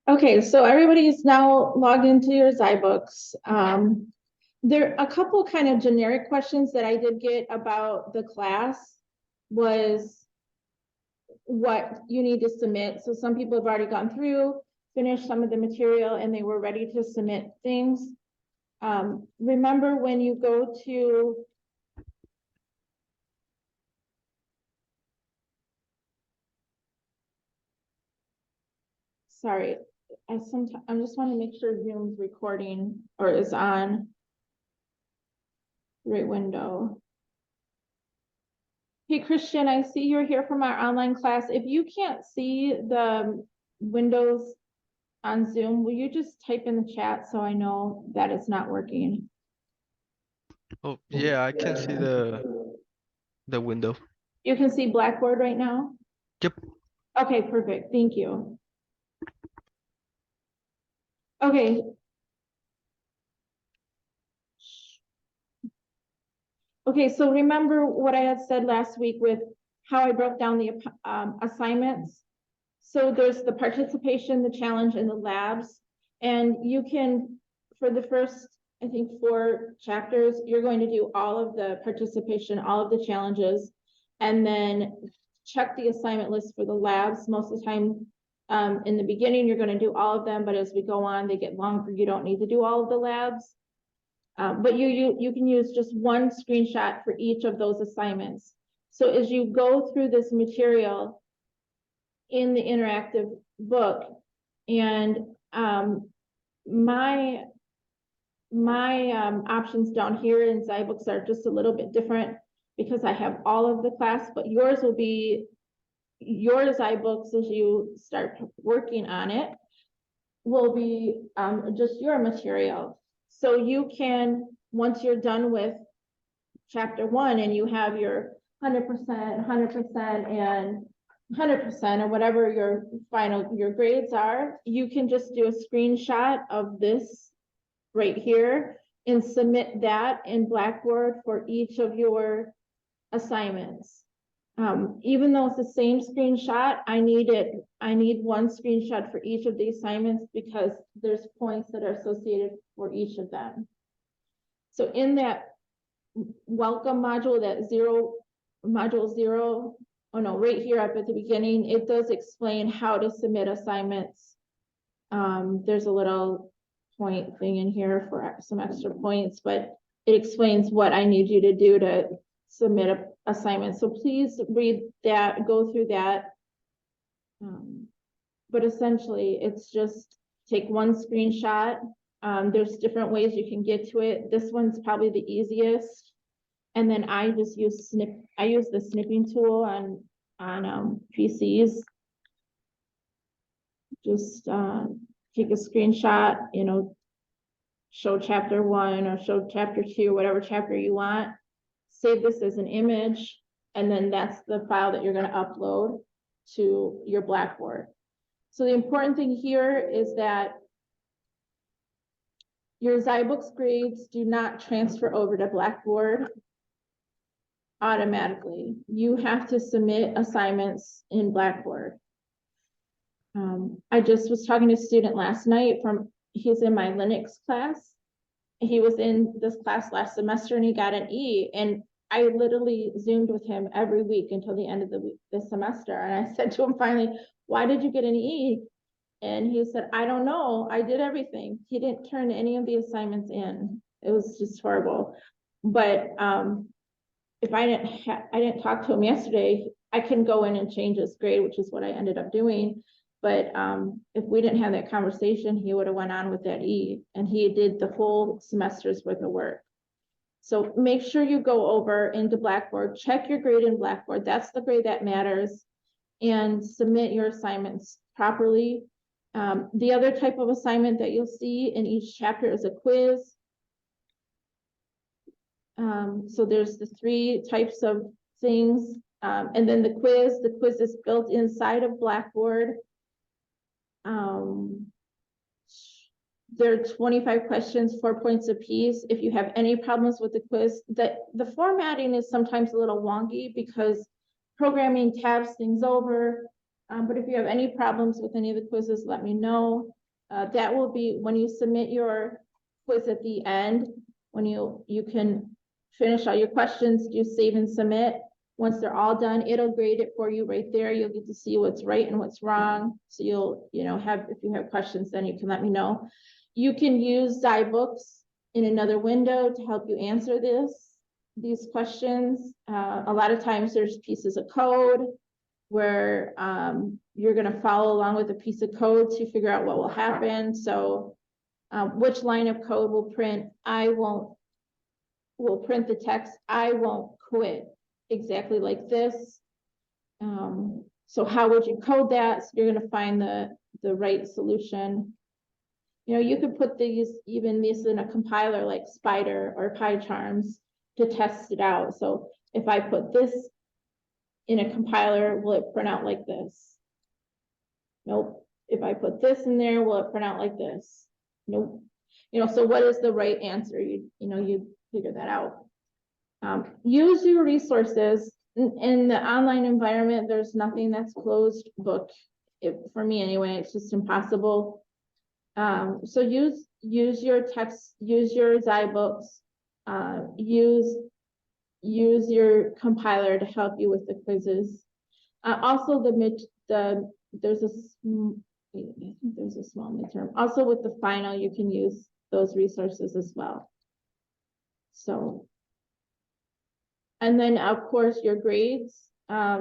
Okay, so everybody is now logged into your Zybooks. There are a couple kind of generic questions that I did get about the class was what you need to submit. So some people have already gone through, finished some of the material, and they were ready to submit things. Remember when you go to sorry, I just want to make sure Zoom's recording or is on right window. Hey, Christian, I see you're here from our online class. If you can't see the windows on Zoom, will you just type in the chat so I know that it's not working? Oh, yeah, I can see the window. You can see Blackboard right now? Yep. Okay, perfect. Thank you. Okay. Okay, so remember what I had said last week with how I broke down the assignments. So there's the participation, the challenge, and the labs. And you can, for the first, I think, 4 chapters, you're going to do all of the participation, all of the challenges, and then check the assignment list for the labs. Most of the time, in the beginning, you're going to do all of them, but as we go on, they get longer. You don't need to do all of the labs. But you can use just one screenshot for each of those assignments. So as you go through this material in the interactive book, and my options down here in Zybooks are just a little bit different because I have all of the class, but yours will be your Zybooks as you start working on it will be just your material. So you can, once you're done with chapter 1 and you have your 100%, 100%, and 100% or whatever your grades are, you can just do a screenshot of this right here and submit that in Blackboard for each of your assignments. Even though it's the same screenshot, I need one screenshot for each of the assignments because there's points that are associated for each of them. So in that welcome module, that module 0, oh no, right here up at the beginning, it does explain how to submit assignments. There's a little point thing in here for some extra points, but it explains what I need you to do to submit an assignment. So please read that, go through that. But essentially, it's just take one screenshot. There's different ways you can get to it. This one's probably the easiest. And then I just use the snipping tool on PCs. Just take a screenshot, show chapter 1 or show chapter 2, whatever chapter you want. Save this as an image, and then that's the file that you're going to upload to your Blackboard. So the important thing here is that your Zybooks grades do not transfer over to Blackboard automatically. You have to submit assignments in Blackboard. I just was talking to a student last night he's in my Linux class. He was in this class last semester and he got an E, and I literally Zoomed with him every week until the end of the semester. And I said to him finally, why did you get an E? And he said, I don't know. I did everything. He didn't turn any of the assignments in. It was just horrible. But if I didn't talk to him yesterday, I can go in and change his grade, which is what I ended up doing. But if we didn't have that conversation, he would have went on with that E, and he did the whole semester's worth of work. So make sure you go over into Blackboard, check your grade in Blackboard. That's the grade that matters, and submit your assignments properly. The other type of assignment that you'll see in each chapter is a quiz. So there's the 3 types of things. And then the quiz is built inside of Blackboard. There are 25 questions, 4 points apiece. If you have any problems with the quiz, the formatting is sometimes a little wonky because programming tabs things over. But if you have any problems with any of the quizzes, let me know. That will be when you submit your quiz at the end, when you can finish all your questions, do save and submit. Once they're all done, it'll grade it for you right there. You'll get to see what's right and what's wrong. So you'll, have, if you have questions, then you can let me know. You can use zyBooks in another window to help you answer these questions. A lot of times there's pieces of code where you're going to follow along with a piece of code to figure out what will happen. So which line of code will print, will print the text, I won't quit, exactly like this. So how would you code that? So you're going to find the right solution. You could put even these in a compiler like Spider or PyCharms to test it out. So if I put this in a compiler, will it print out like this? Nope. If I put this in there, will it print out like this? Nope. So what is the right answer? You figure that out. Use your resources. In the online environment, there's nothing that's closed book. For me anyway, it's just impossible. So use your text, use your zyBooks, use your compiler to help you with the quizzes. Also, there's a small midterm. Also, with the final, you can use those resources as well. So, and then of course your grades are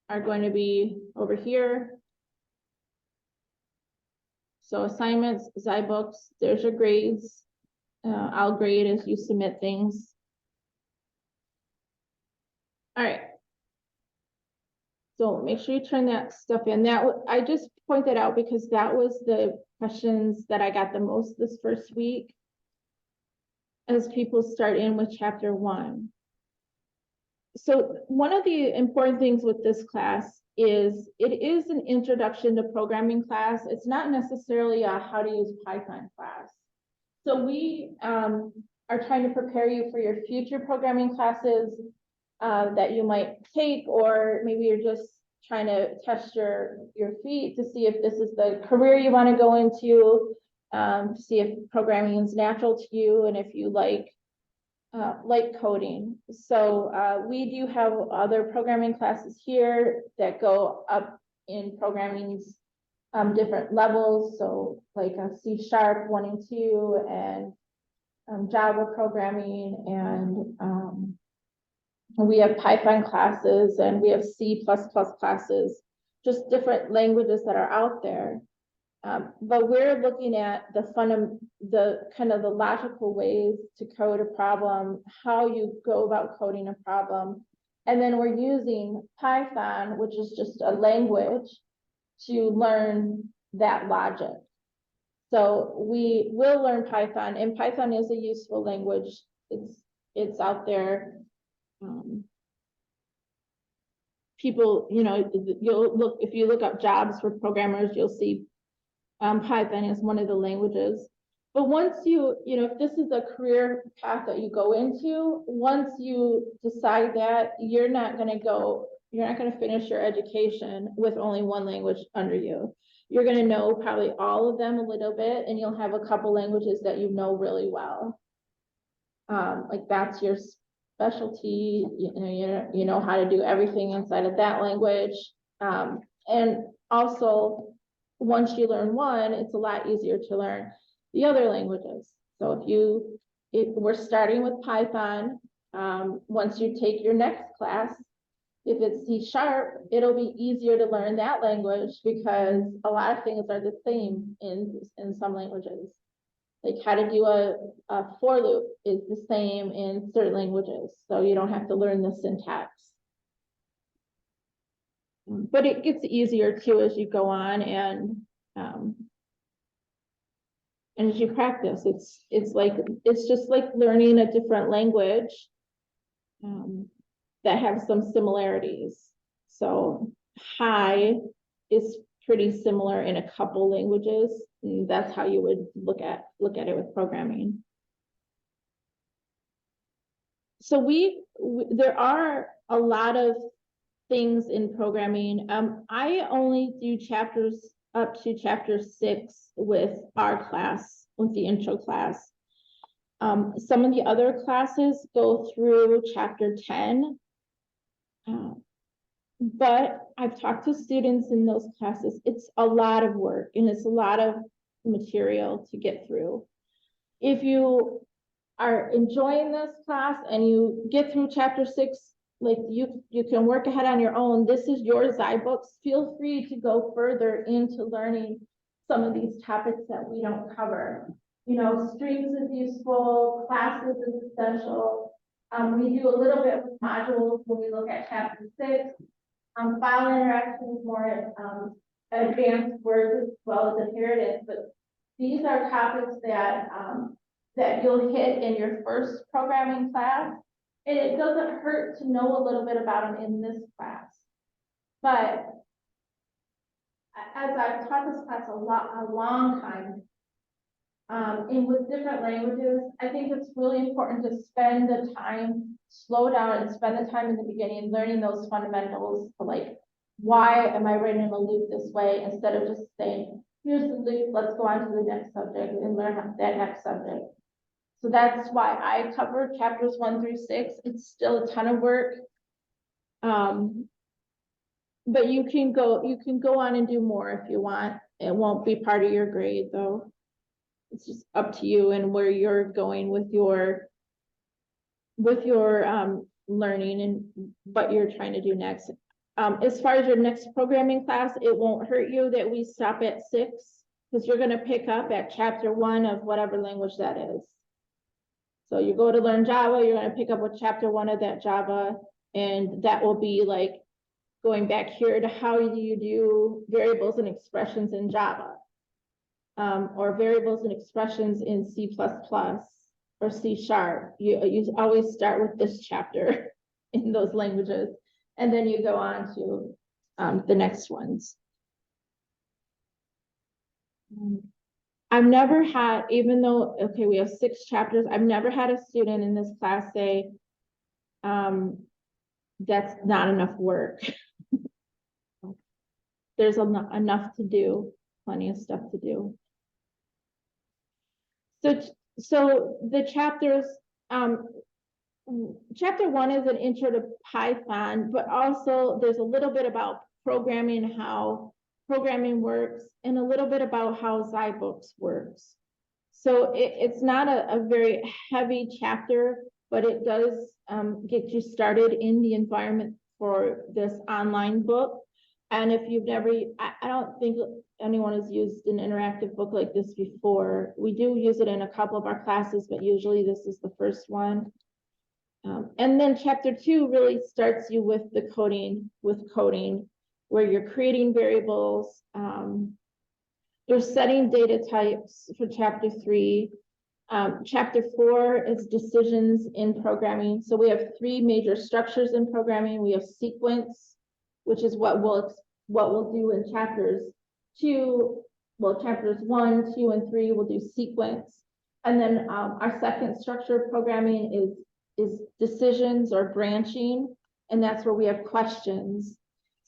going to be over here. So assignments, zyBooks, there's your grades. I'll grade as you submit things. All right. So make sure you turn that stuff in. I just point that out because that was the questions that I got the most this first week as people start in with chapter 1. So one of the important things with this class is it is an introduction to programming class. It's not necessarily a how to use Python class. So we are trying to prepare you for your future programming classes that you might take, or maybe you're just trying to test your feet to see if this is the career you want to go into, to see if programming is natural to you and if you like coding. So we do have other programming classes here that go up in programming's different levels. So like a C# 1 and 2 and Java programming, and we have Python classes and we have C++ classes, just different languages that are out there. But we're looking at the kind of the logical ways to code a problem, how you go about coding a problem. And then we're using Python, which is just a language, to learn that logic. So we will learn Python, and Python is a useful language. It's out there. People, if you look up jobs for programmers, you'll see Python is one of the languages. But once if this is a career path that you go into, once you decide that, you're not going to finish your education with only one language under you. You're going to know probably all of them a little bit, and you'll have a couple languages that you know really well. Like that's your specialty. You know how to do everything inside of that language. And also, once you learn one, it's a lot easier to learn the other languages. So if we're starting with Python, once you take your next class, if it's C#, it'll be easier to learn that language because a lot of things are the same in some languages. Like how to do a for loop is the same in certain languages, so you don't have to learn the syntax. But it gets easier too as you go on, and as you practice, it's just like learning a different language that have some similarities. So hi is pretty similar in a couple languages, and that's how you would look at it with programming. So there are a lot of things in programming. I only do chapters up to chapter 6 with our class, with the intro class. Some of the other classes go through chapter 10. But I've talked to students in those classes. It's a lot of work and it's a lot of material to get through. If you are enjoying this class and you get through chapter 6, like you can work ahead on your own. This is your books. Feel free to go further into learning some of these topics that we don't cover. You know, streams is useful, classes is essential. We do a little bit with modules when we look at chapter 6. File interaction is more advanced words as well as inheritance, but these are topics that that you'll hit in your first programming class, and it doesn't hurt to know a little bit about them in this class. But as I've taught this class a long time, and with different languages, I think it's really important to spend the time, slow down and spend the time in the beginning learning those fundamentals, like why am I writing a loop this way, instead of just saying, here's the loop, let's go on to the next subject and learn that next subject. So that's why I cover chapters 1 through 6. It's still a ton of work. But you can go on and do more if you want. It won't be part of your grade though. It's just up to you and where you're going with your learning and what you're trying to do next. As far as your next programming class, it won't hurt you that we stop at 6, because you're going to pick up at chapter 1 of whatever language that is. So you go to learn Java, you're going to pick up with chapter 1 of that Java, and that will be like going back here to how do you do variables and expressions in Java, or variables and expressions in C++ or C#. You always start with this chapter in those languages, and then you go on to the next ones. I've never had, even though, okay, we have 6 chapters, I've never had a student in this class say, that's not enough work. There's enough to do, plenty of stuff to do. So the chapters, chapter 1 is an intro to Python, but also there's a little bit about programming, how programming works, and a little bit about how zyBooks works. So it's not a very heavy chapter, but it does get you started in the environment for this online book. And if you've never, I don't think anyone has used an interactive book like this before. We do use it in a couple of our classes, but usually this is the first one. And then chapter 2 really starts you with the coding, where you're creating variables. You're setting data types for chapter 3. Chapter 4 is decisions in programming. So we have 3 major structures in programming. We have sequence, which is what we'll do in chapters 2. Well, chapters 1, 2, and 3 will do sequence. And then our second structure of programming is decisions or branching, and that's where we have questions.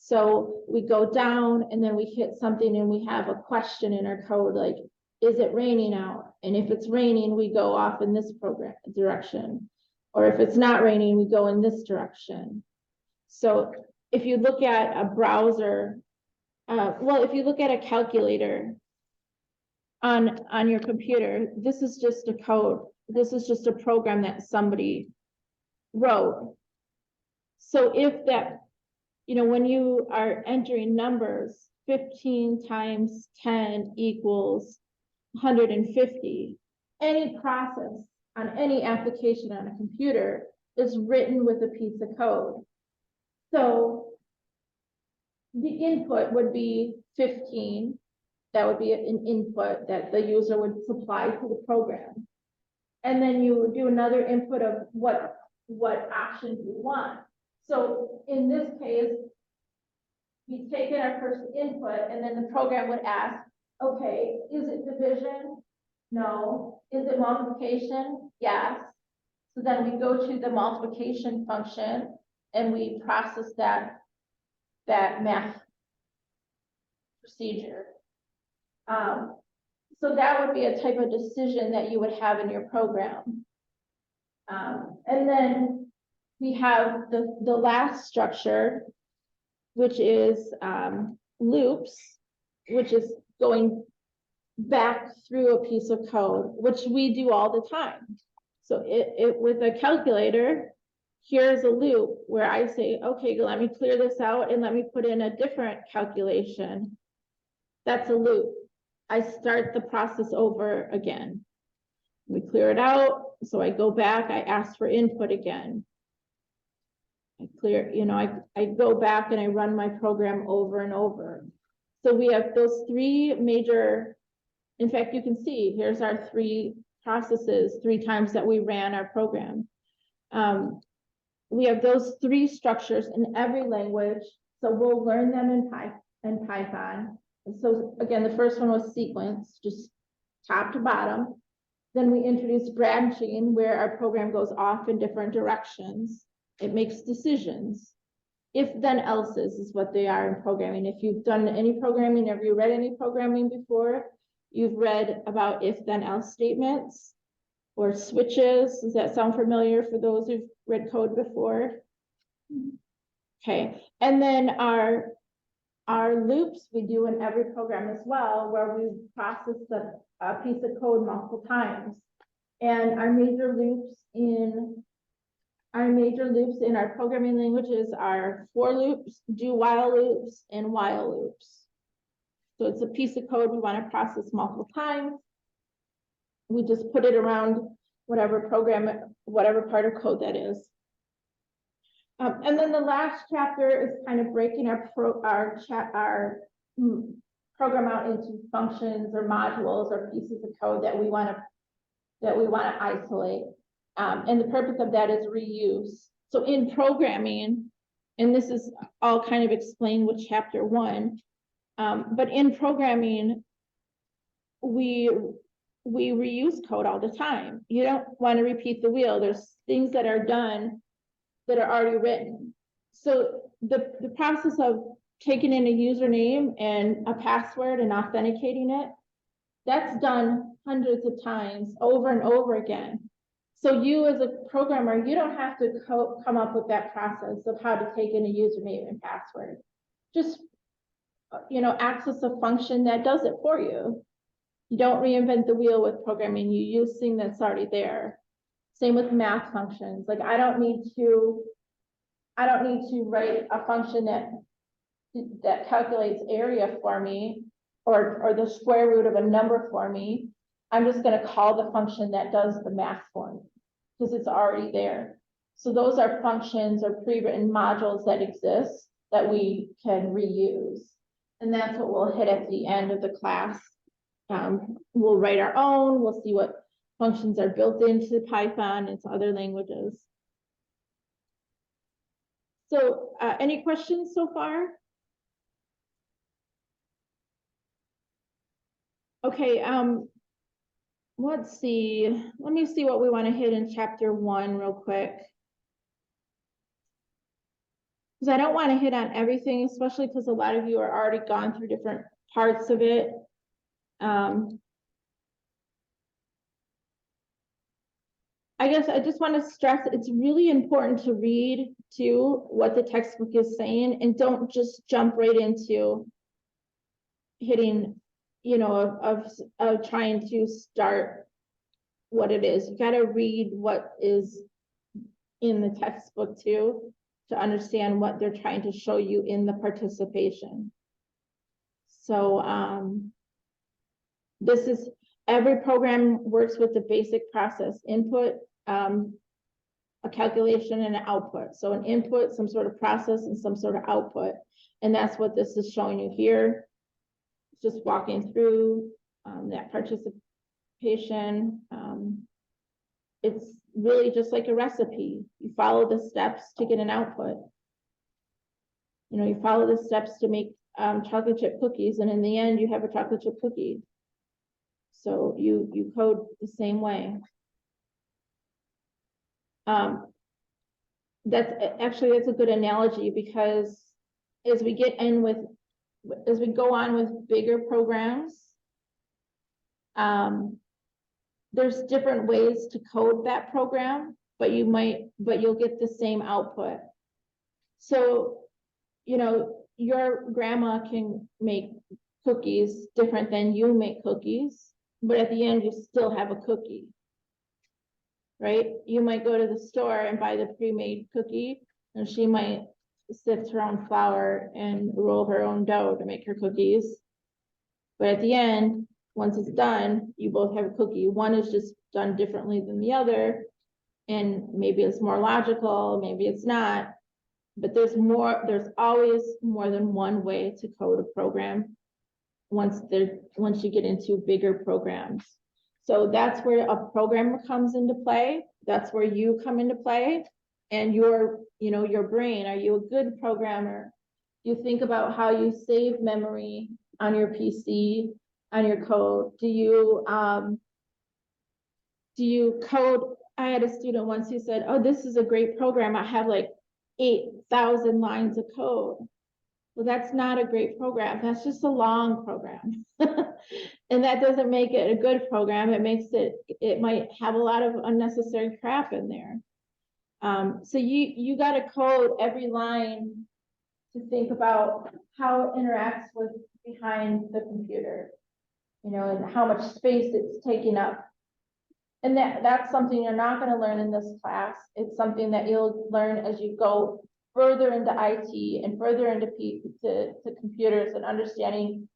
So we go down and then we hit something and we have a question in our code, like, is it raining out? And if it's raining, we go off in this direction. Or if it's not raining, we go in this direction. So if you look at a browser, if you look at a calculator on your computer, this is just a code. This is just a program that somebody wrote. So if that, when you are entering numbers, 15 times 10 equals 150, any process on any application on a computer is written with a piece of code. So the input would be 15. That would be an input that the user would supply to the program. And then you would do another input of what options you want. So in this case, we take in our first input, and then the program would ask, okay, is it division? No. Is it multiplication? Yes. So then we go to the multiplication function and we process that that math procedure. So that would be a type of decision that you would have in your program. And then we have the last structure, which is loops, which is going back through a piece of code, which we do all the time. So with a calculator, here's a loop where I say, okay, let me clear this out and let me put in a different calculation. That's a loop. I start the process over again. We clear it out, so I go back, I ask for input again. I clear, I go back and I run my program over and over. So we have those three major, in fact, you can see, here's our three processes, 3 times that we ran our program. We have those 3 structures in every language, so we'll learn them in Python. And so again, the first one was sequence, just top to bottom. Then we introduced branching, where our program goes off in different directions. It makes decisions. If then else's is what they are in programming. If you've done any programming, have you read any programming before? You've read about if then else statements or switches. Does that sound familiar for those who've read code before? Okay, and then our loops we do in every program as well, where we process a piece of code multiple times. And our major loops in our programming languages are for loops, do while loops, and while loops. So it's a piece of code we want to process multiple times. We just put it around whatever program, whatever part of code that is. And then the last chapter is kind of breaking our program out into functions or modules or pieces of code that we want to isolate. And the purpose of that is reuse. So in programming, and this is all kind of explained with chapter 1, but in programming, we reuse code all the time. You don't want to repeat the wheel. There's things that are done that are already written. So the process of taking in a username and a password and authenticating it, that's done hundreds of times over and over again. So you as a programmer, you don't have to come up with that process of how to take in a username and password. Just, access a function that does it for you. You don't reinvent the wheel with programming. You use things that's already there. Same with math functions. Like I don't need to write a function that calculates area for me or the square root of a number for me. I'm just going to call the function that does the math for me because it's already there. So those are functions or pre-written modules that exist that we can reuse. And that's what we'll hit at the end of the class. We'll write our own. We'll see what functions are built into Python and to other languages. So any questions so far? Okay, let's see. Let me see what we want to hit in chapter 1 real quick. Because I don't want to hit on everything, especially because a lot of you are already gone through different parts of it. I guess I just want to stress it's really important to read too what the textbook is saying and don't just jump right into hitting, of trying to start what it is. You got to read what is in the textbook too to understand what they're trying to show you in the participation. So this is every program works with the basic process: input, a calculation, and an output. So an input, some sort of process, and some sort of output. And that's what this is showing you here. Just walking through that participation. It's really just like a recipe. You follow the steps to get an output. You follow the steps to make chocolate chip cookies, and in the end, you have a chocolate chip cookie. So you code the same way. That's a good analogy because as we get in with, as we go on with bigger programs, there's different ways to code that program, but you'll get the same output. So, you know, your grandma can make cookies different than you make cookies, but at the end, you still have a cookie. Right? You might go to the store and buy the pre-made cookie, and she might sift her own flour and roll her own dough to make her cookies. But at the end, once it's done, you both have a cookie. One is just done differently than the other, and maybe it's more logical, maybe it's not. But there's always more than one way to code a program once you get into bigger programs. So that's where a programmer comes into play. That's where you come into play. And your brain, are you a good programmer? You think about how you save memory on your PC, on your code. Do you code? I had a student once who said, oh, this is a great program. I have like 8,000 lines of code. Well, that's not a great program. That's just a long program. And that doesn't make it a good program. It might have a lot of unnecessary crap in there. So you got to code every line to think about how it interacts with behind the computer, and how much space it's taking up. And that's something you're not going to learn in this class. It's something that you'll learn as you go further into IT and further into to computers and understanding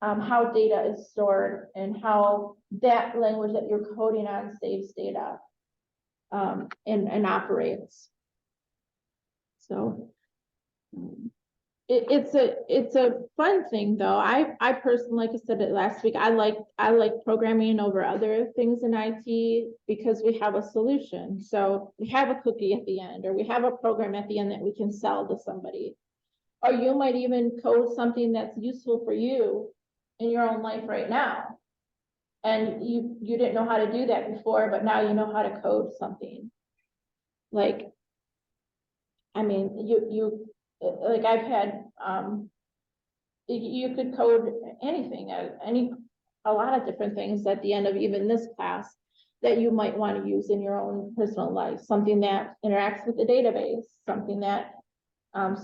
how data is stored and how that language that you're coding on saves data and operates. So it's a fun thing though. I personally, like I said it last week, I like programming over other things in IT because we have a solution. So we have a cookie at the end, or we have a program at the end that we can sell to somebody. Or you might even code something that's useful for you in your own life right now. And you didn't know how to do that before, but now you know how to code something. Like, I mean, like I've had, you could code anything, a lot of different things at the end of even this class that you might want to use in your own personal life. Something that interacts with the database, something that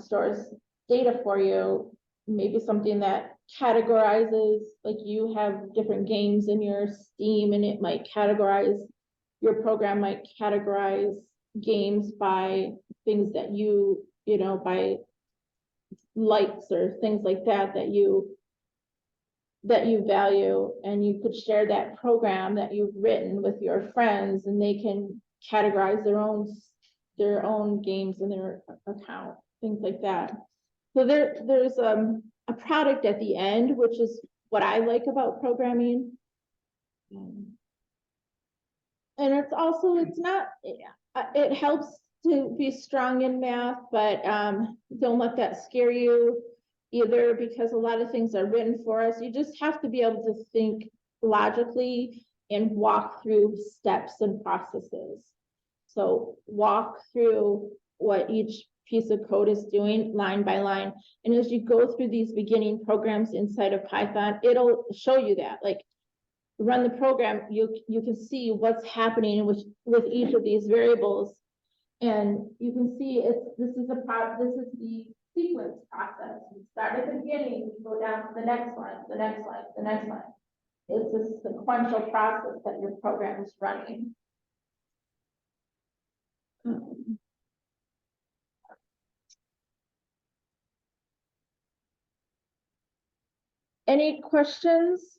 stores data for you, maybe something that categorizes, like you have different games in your Steam and it might categorize, your program might categorize games by things that by likes or things like that you value, and you could share that program that you've written with your friends and they can categorize their own games in their account, things like that. So there's a product at the end, which is what I like about programming. And it helps to be strong in math, but don't let that scare you either, because a lot of things are written for us. You just have to be able to think logically and walk through steps and processes. So walk through what each piece of code is doing line by line. And as you go through these beginning programs inside of Python, it'll show you that. Like, run the program, you can see what's happening with each of these variables. And you can see this is the sequence process. You start at the beginning, you go down to the next line, the next line, the next line. It's a sequential process that your program is running. Any questions?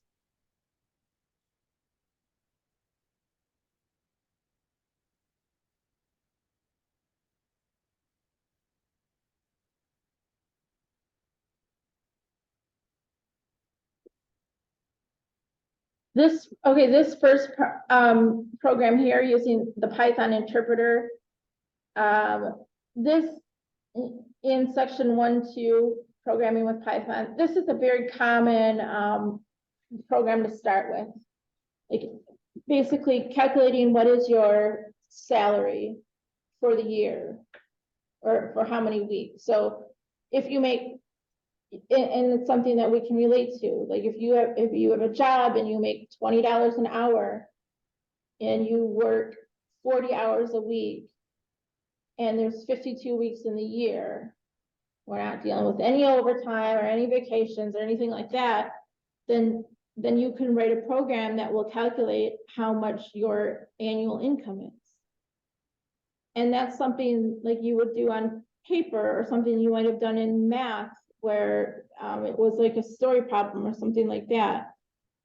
This first program here using the Python interpreter, this in section 1.2 programming with Python, this is a very common program to start with. Like, basically calculating what is your salary for the year or for how many weeks. So if you make, and it's something that we can relate to, like if you have a job and you make $20 an hour and you work 40 hours a week and there's 52 weeks in the year, we're not dealing with any overtime or any vacations or anything like that, then you can write a program that will calculate how much your annual income is. And that's something like you would do on paper or something you might have done in math where it was like a story problem or something like that.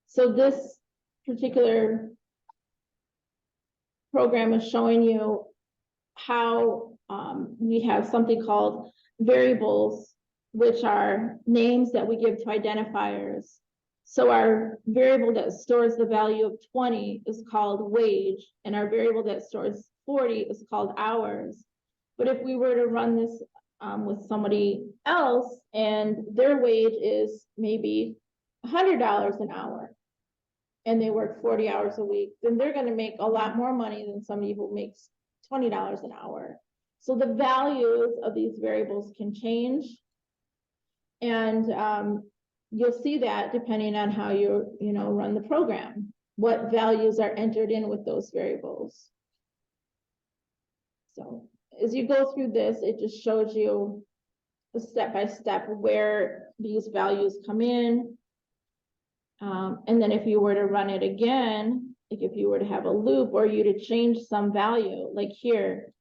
So this particular program is showing you how we have something called variables, which are names that we give to identifiers. So our variable that stores the value of 20 is called wage, and our variable that stores 40 is called hours. But if we were to run this with somebody else and their wage is maybe $100 an hour, and they work 40 hours a week, then they're going to make a lot more money than somebody who makes $20 an hour. So the values of these variables can change. And you'll see that depending on how you run the program, what values are entered in with those variables. So as you go through this, it just shows you the step-by-step where these values come in. And then if you were to run it again, like if you were to have a loop or you to change some value, like here,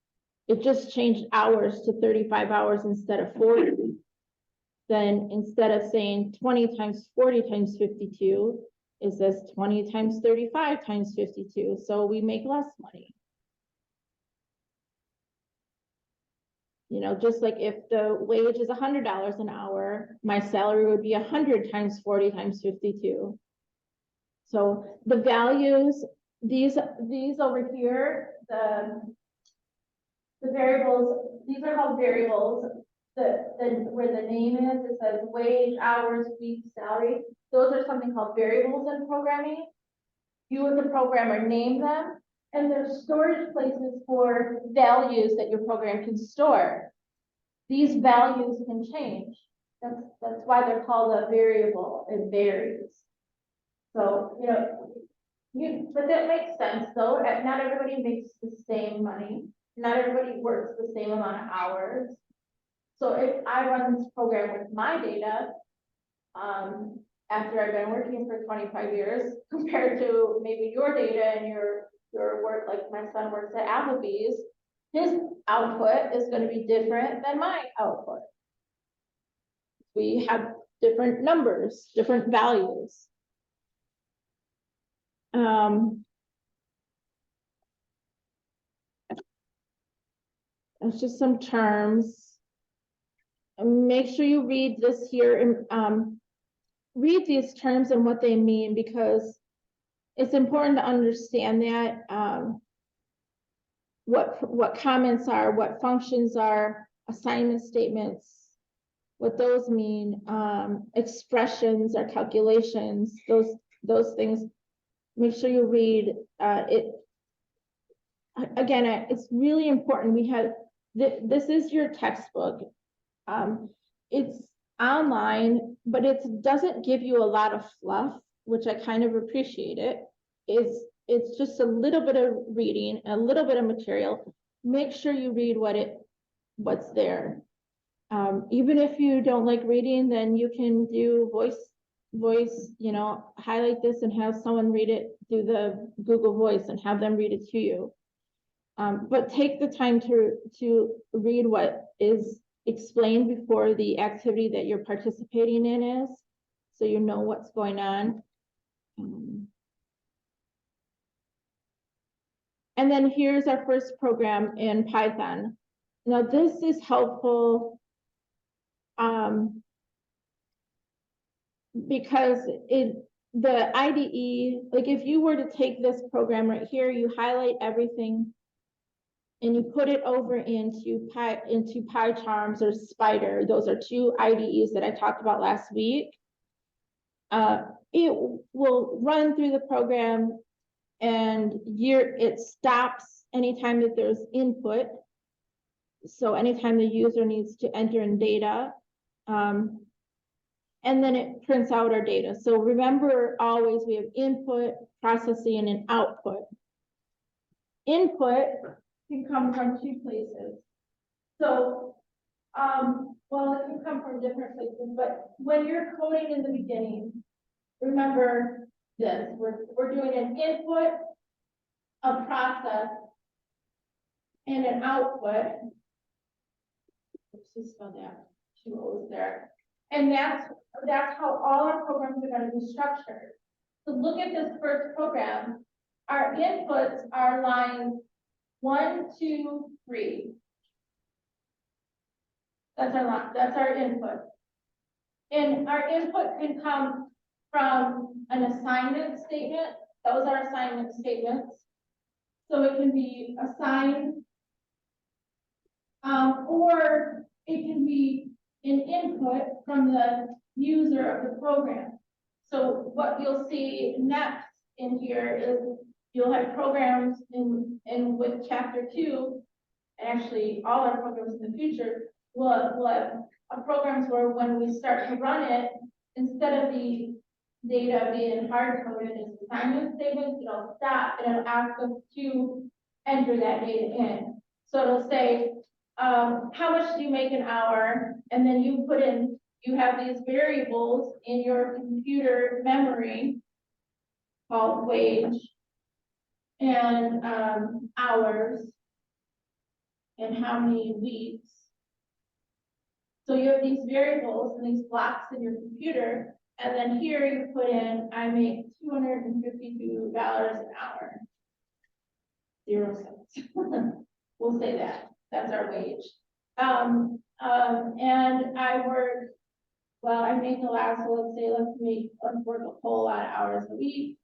it just changed hours to 35 hours instead of 40. Then instead of saying 20 times 40 times 52, it says 20 times 35 times 52. So we make less money. You know, just like if the wage is $100 an hour, my salary would be 100 times 40 times 52. So the values, these over here, the variables, these are called variables. Where the name is, it says wage, hours, week, salary. Those are something called variables in programming. You as a programmer name them, and there's storage places for values that your program can store. These values can change. That's why they're called a variable. It varies. So, but that makes sense though. Not everybody makes the same money. Not everybody works the same amount of hours. So if I run this program with my data, after I've been working for 25 years, compared to maybe your data and your work, like my son works at Applebee's, his output is going to be different than my output. We have different numbers, different values. It's just some terms. Make sure you read this here and read these terms and what they mean, because it's important to understand that what comments are, what functions are, assignment statements, what those mean, expressions or calculations, those things. Make sure you read it. Again, it's really important. We have this is your textbook. It's online, but it doesn't give you a lot of fluff, which I kind of appreciate it. It's just a little bit of reading, a little bit of material. Make sure you read what's there. Even if you don't like reading, then you can do voice, highlight this and have someone read it through the Google Voice and have them read it to you. But take the time to read what is explained before the activity that you're participating in is, so you know what's going on. And then here's our first program in Python. Now this is helpful because the IDE, like if you were to take this program right here, you highlight everything and you put it over into PyCharms or Spider. Those are two IDEs that I talked about last week. It will run through the program and it stops anytime that there's input. So anytime the user needs to enter in data, And then it prints out our data. So remember, always we have input, processing, and output. Input can come from two places. So, well, it can come from different places, but when you're coding in the beginning, remember this, we're doing an input, a process, and an output. Oops, just spelled that, two O's there. And that's how all our programs are going to be structured. So look at this first program. Our inputs are lines 1, 2, 3. That's our input. And our input can come from an assignment statement. Those are assignment statements. So it can be assigned, or it can be an input from the user of the program. So what you'll see next in here is you'll have programs in with chapter 2, and actually all our programs in the future will have programs where when we start to run it, instead of the data being hard coded as assignment statements, it'll stop and it'll ask us to enter that data in. So it'll say, how much do you make an hour? And then you have these variables in your computer memory called wage and hours and how many weeks. So you have these variables and these blocks in your computer, and then here you put in, I make $252 an hour. 0 cents. We'll say that. That's our wage. And I work, well, I make the last, so let's work a whole lot of hours a week.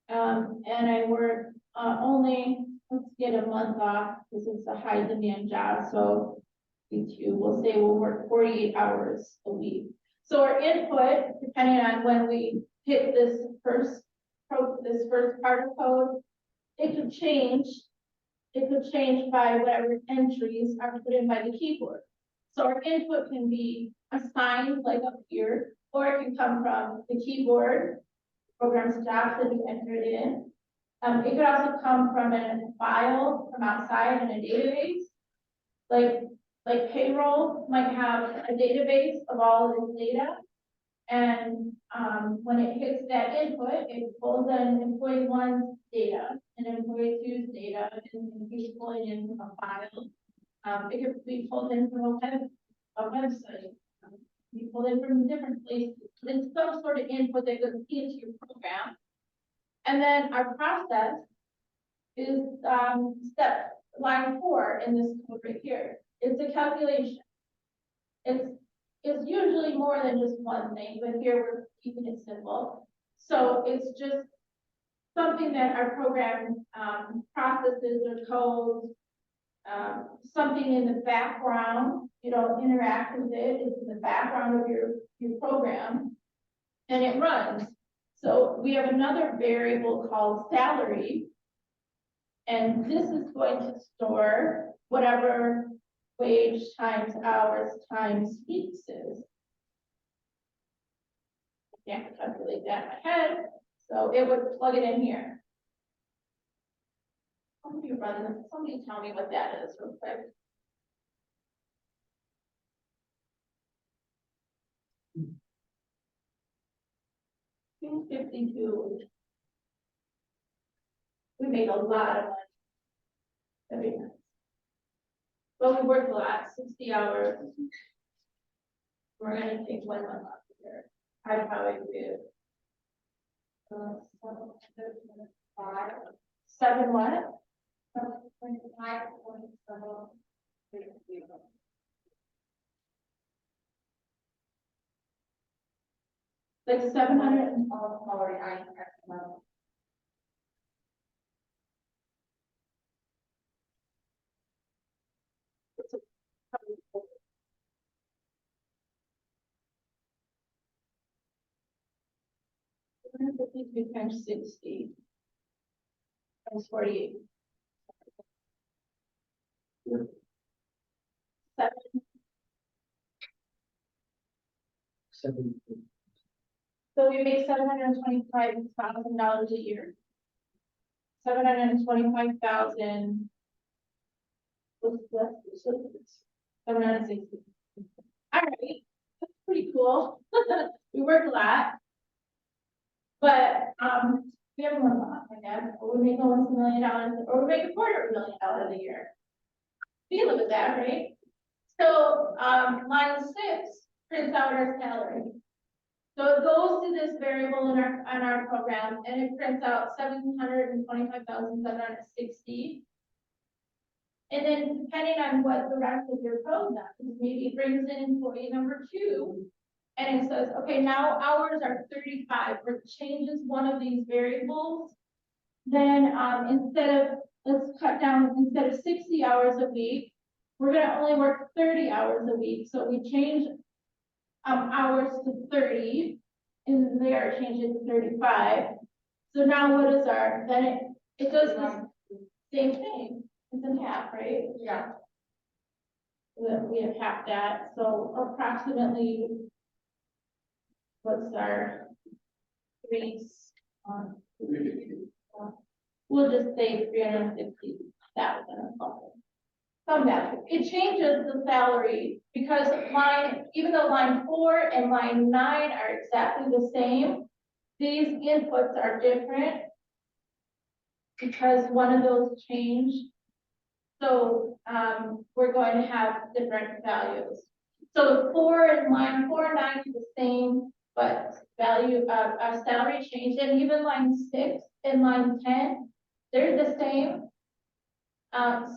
And I work only, let's get a month off because it's a high demand job. So we'll say we'll work 48 hours a week. So our input, depending on when we hit this first part of code, it could change. It could change by whatever entries are put in by the keyboard. So our input can be assigned like up here, or it can come from the keyboard, program's jobs that you enter it in. It could also come from a file from outside in a database. Like payroll might have a database of all of this data. And when it hits that input, it pulls in employee 1's data and employee 2's data, and he's pulling in from a file. It could be pulled in from a website. You pull in from different places. It's some sort of input that goes into your program. And then our process is step line 4 in this code right here. It's a calculation. It's usually more than just one thing, but here we're keeping it simple. So it's just something that our program processes or codes, something in the background, you don't interact with it, it's in the background of your program, and it runs. So we have another variable called salary, and this is going to store whatever wage times hours times weeks is. I can't calculate that in my head, so it would plug it in here. Somebody tell me what that is real quick. $252. We made a lot of money every month. But we worked a lot, 60 hours. We're gonna take 1 month off here. I probably do. 7 what? Like 700 and already I know. Times 60 times 48. 7 So we make $725,000 a year. 725,000. 760. All right, that's pretty cool. We work a lot. But, we have one lot, I guess, or we make almost $1 million, or we make $250,000 a year. We live with that, right? So, line 6 prints out our salary. So it goes to this variable in our program, and it prints out 725,760. And then depending on what the rest of your code does, maybe it brings in employee number 2. And it says, okay, now hours are 35, or it changes one of these variables. Then let's cut down, instead of 60 hours a week, we're gonna only work 30 hours a week. So we change hours to 30, and there change it to 35. So now what is then it does the same thing. It's in half, right? Yeah. We have half that, so approximately, what's our raise on? We'll just say 350,000. Some value. It changes the salary because even though line 4 and line 9 are exactly the same, these inputs are different because one of those changed. So we're going to have different values. So line 4 and 9 is the same, but our salary changed, and even line 6 and line 10, they're the same.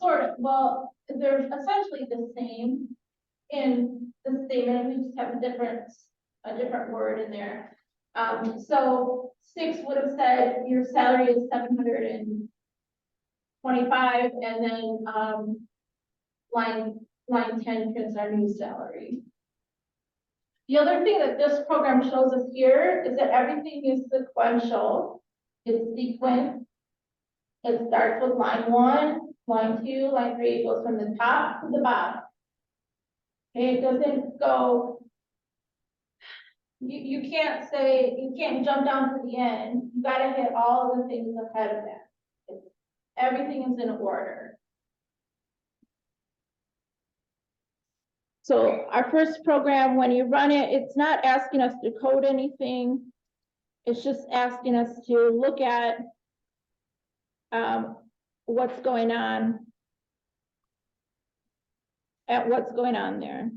Sort of. Well, they're essentially the same in the statement. We just have a different word in there. So 6 would have said your salary is 725, and then line 10 prints our new salary. The other thing that this program shows us here is that everything is sequential. It's sequenced. It starts with line 1, line 2, line 3. It goes from the top to the bottom. Okay, it doesn't go. You can't jump down to the end. You got to hit all of the things ahead of that. Everything is in order. So our first program, when you run it, it's not asking us to code anything. It's just asking us to look at what's going on there.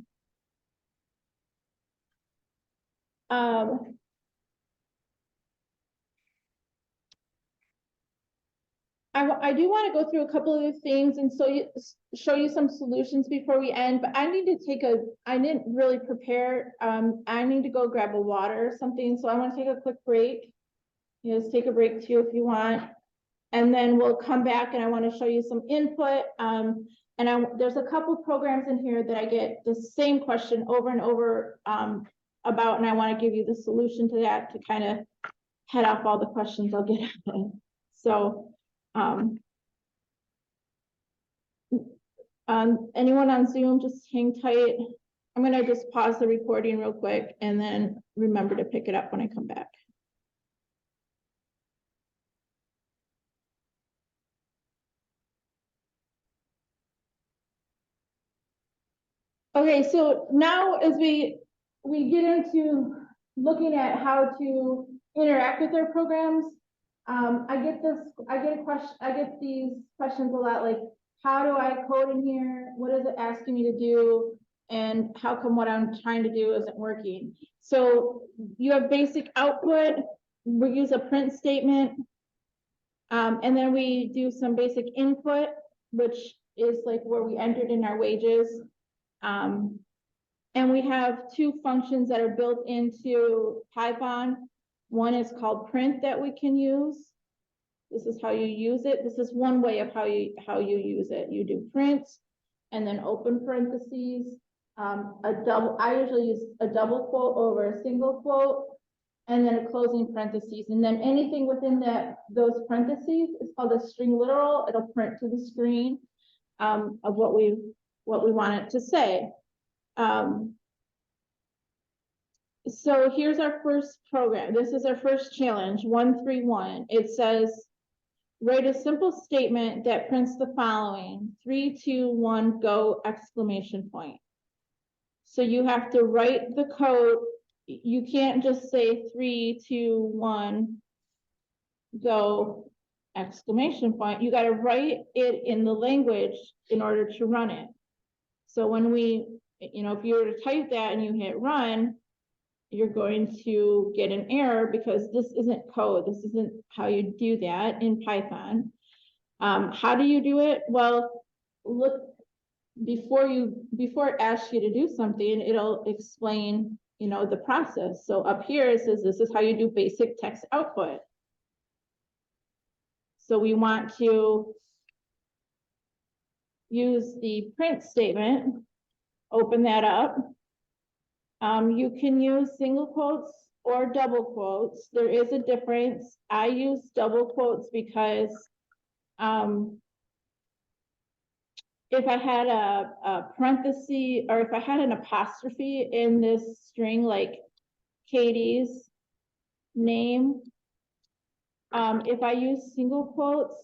I do want to go through a couple of things and show you some solutions before we end, but I didn't really prepare. I need to go grab a water or something, so I want to take a quick break. You just take a break too if you want. And then we'll come back and I want to show you some input. There's a couple programs in here that I get the same question over and over about, and I want to give you the solution to that to kind of head off all the questions I'll get. So, anyone on Zoom, just hang tight. I'm going to just pause the recording real quick and then remember to pick it up when I come back. Okay, so now as we get into looking at how to interact with our programs, I get these questions a lot, like, how do I code in here? What is it asking me to do? And how come what I'm trying to do isn't working? So you have basic output. We use a print statement. And then we do some basic input, which is like where we entered in our wages. And we have 2 functions that are built into Python. One is called print that we can use. This is how you use it. This is one way of how you use it. You do print and then open parentheses. I usually use a double quote over a single quote, and then a closing parentheses. And then anything within those parentheses is called a string literal. It'll print to the screen of what we want it to say. So here's our first program. This is our first challenge, 131. It says, write a simple statement that prints the following: 3, 2, 1, go, exclamation point. So you have to write the code. You can't just say 3, 2, 1, go, exclamation point. You got to write it in the language in order to run it. So when we, if you were to type that and you hit run, you're going to get an error because this isn't code. This isn't how you do that in Python. How do you do it? Well, look, before it asks you to do something, it'll explain, the process. So up here it says this is how you do basic text output. So we want to use the print statement, open that up. You can use single quotes or double quotes. There is a difference. I use double quotes because if I had a parenthesis or if I had an apostrophe in this string, like Katie's name, if I use single quotes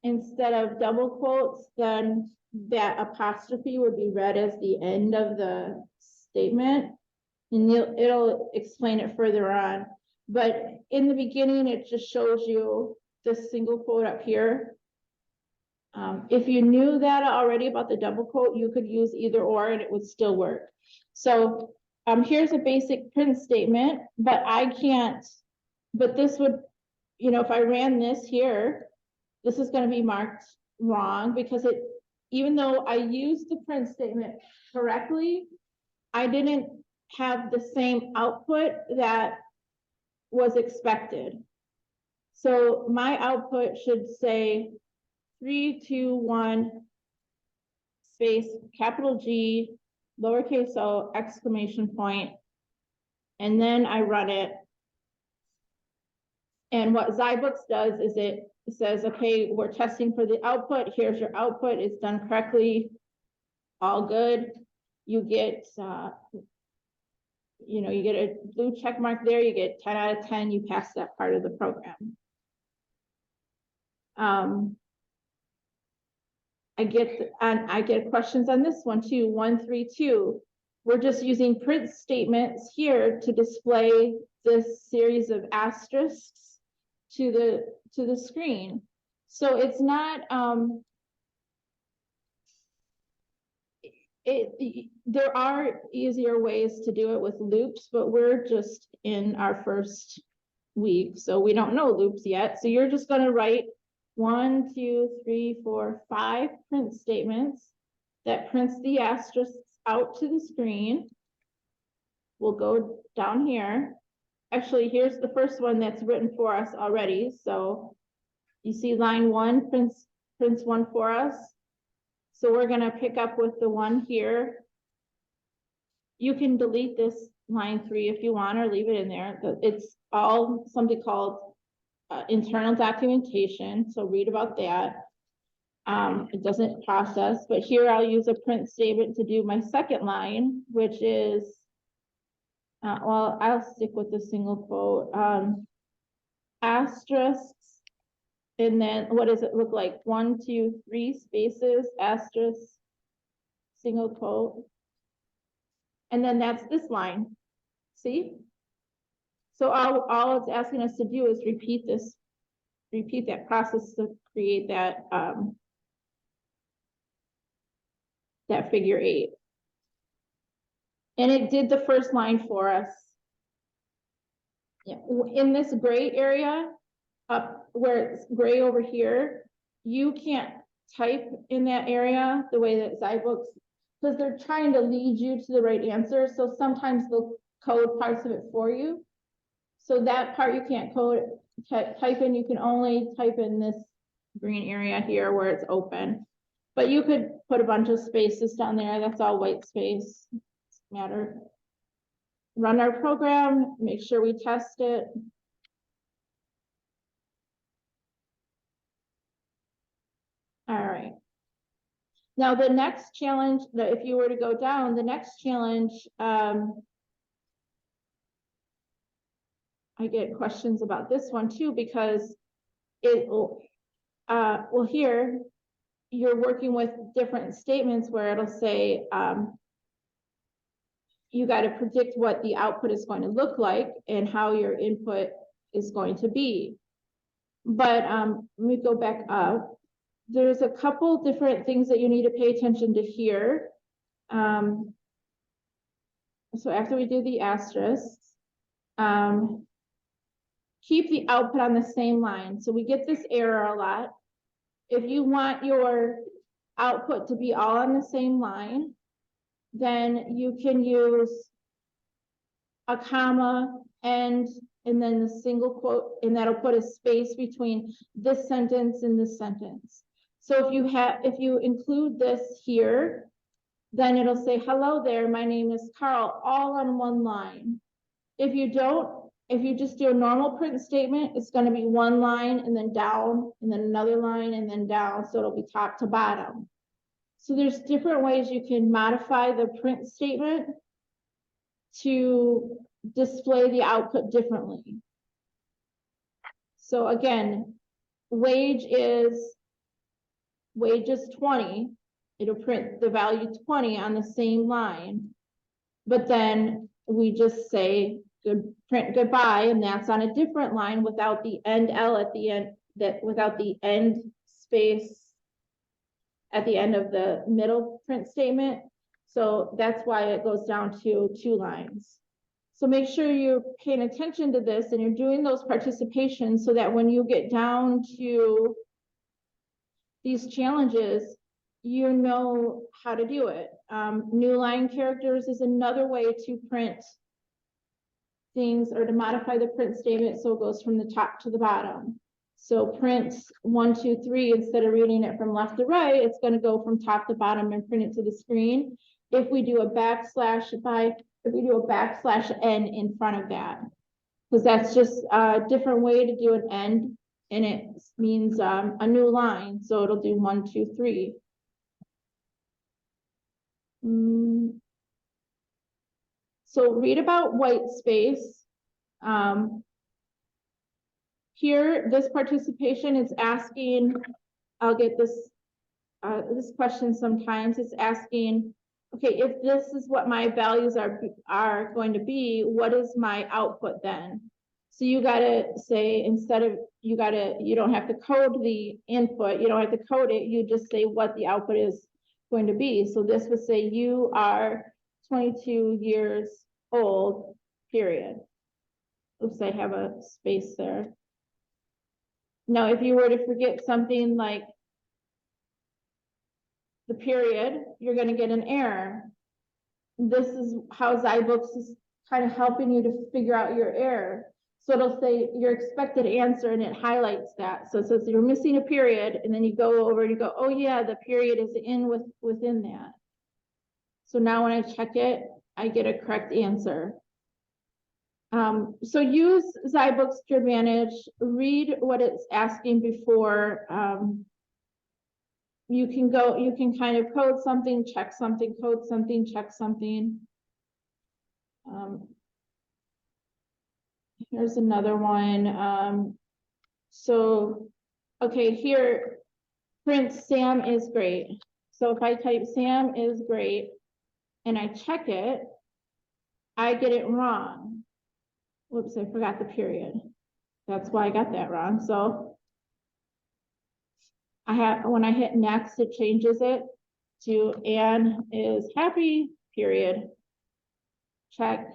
instead of double quotes, then that apostrophe would be read as the end of the statement, and it'll explain it further on. But in the beginning, it just shows you the single quote up here. If you knew that already about the double quote, you could use either or and it would still work. So here's a basic print statement, but this would, if I ran this here, this is going to be marked wrong because even though I used the print statement correctly, I didn't have the same output that was expected. So my output should say 3, 2, 1, space, capital G, lowercase o, exclamation point, and then I run it. And what Zybooks does is it says, okay, we're testing for the output. Here's your output. It's done correctly. All good. You get, you get a blue check mark there. You get 10 out of 10. You pass that part of the program. I get questions on this one too, 132. We're just using print statements here to display this series of asterisks to the screen. So it's not, there are easier ways to do it with loops, but we're just in our first week, so we don't know loops yet. So you're just gonna write 1, 2, 3, 4, 5 print statements that prints the asterisks out to the screen. We'll go down here. Actually, here's the first one that's written for us already. So you see line 1 prints 1 for us. So we're gonna pick up with the one here. You can delete this line 3 if you want or leave it in there. It's all something called internal documentation, so read about that. It doesn't process, but here I'll use a print statement to do my second line, which is, well, I'll stick with the single quote, asterisks, and then what does it look like? 1, 2, 3 spaces, asterisk, single quote, and then that's this line. See? So all it's asking us to do is repeat that process to create that that figure 8. And it did the first line for us. Yeah. In this gray area, up where it's gray over here, you can't type in that area the way that Zybooks, because they're trying to lead you to the right answer. So sometimes they'll code parts of it for you. So that part you can't type in, you can only type in this green area here where it's open. But you could put a bunch of spaces down there. That's all white space. Doesn't matter. Run our program, make sure we test it. All right. Now the next challenge, if you were to go down, the next challenge I get questions about this one too, because it will, well, here, you're working with different statements where it'll say, you got to predict what the output is going to look like and how your input is going to be. But let me go back up. There's a couple different things that you need to pay attention to here. So after we do the asterisks, keep the output on the same line. So we get this error a lot. If you want your output to be all on the same line, then you can use a comma and then a single quote, and that'll put a space between this sentence and this sentence. So if you include this here, then it'll say, hello there, my name is Carl, all on one line. If you just do a normal print statement, it's going to be one line and then down and then another line and then down. So it'll be top to bottom. So there's different ways you can modify the print statement to display the output differently. So again, wage is 20. It'll print the value 20 on the same line, but then we just say print goodbye, and that's on a different line without the end L at the end, without the end space at the end of the middle print statement. So that's why it goes down to 2 lines. So make sure you're paying attention to this and you're doing those participations so that when you get down to these challenges, you know how to do it. New line characters is another way to print things or to modify the print statement so it goes from the top to the bottom. So print 1, 2, 3, instead of reading it from left to right, it's going to go from top to bottom and print it to the screen. If we do a backslash n in front of that, because that's just a different way to do an end, and it means a new line. So it'll do 1, 2, 3. So read about white space. Here, this participation is asking, I'll get this question sometimes. It's asking, okay, if this is what my values are going to be, what is my output then? So you gotta say, instead of, you don't have to code the input, you don't have to code it, you just say what the output is going to be. So this would say you are 22 years old, period. Oops, I have a space there. Now, if you were to forget something like the period, you're going to get an error. This is how zyBooks is kind of helping you to figure out your error. So it'll say your expected answer and it highlights that. So it says you're missing a period, and then you go over and you go, oh yeah, the period is within that. So now when I check it, I get a correct answer. So use zyBooks to your advantage. Read what it's asking before. You can kind of code something, check something, code something, check something. Here's another one. So, okay, here, print Sam is great. So if I type Sam is great and I check it, I get it wrong. Whoops, I forgot the period. That's why I got that wrong. So when I hit next, it changes it to Anne is happy, period. Check.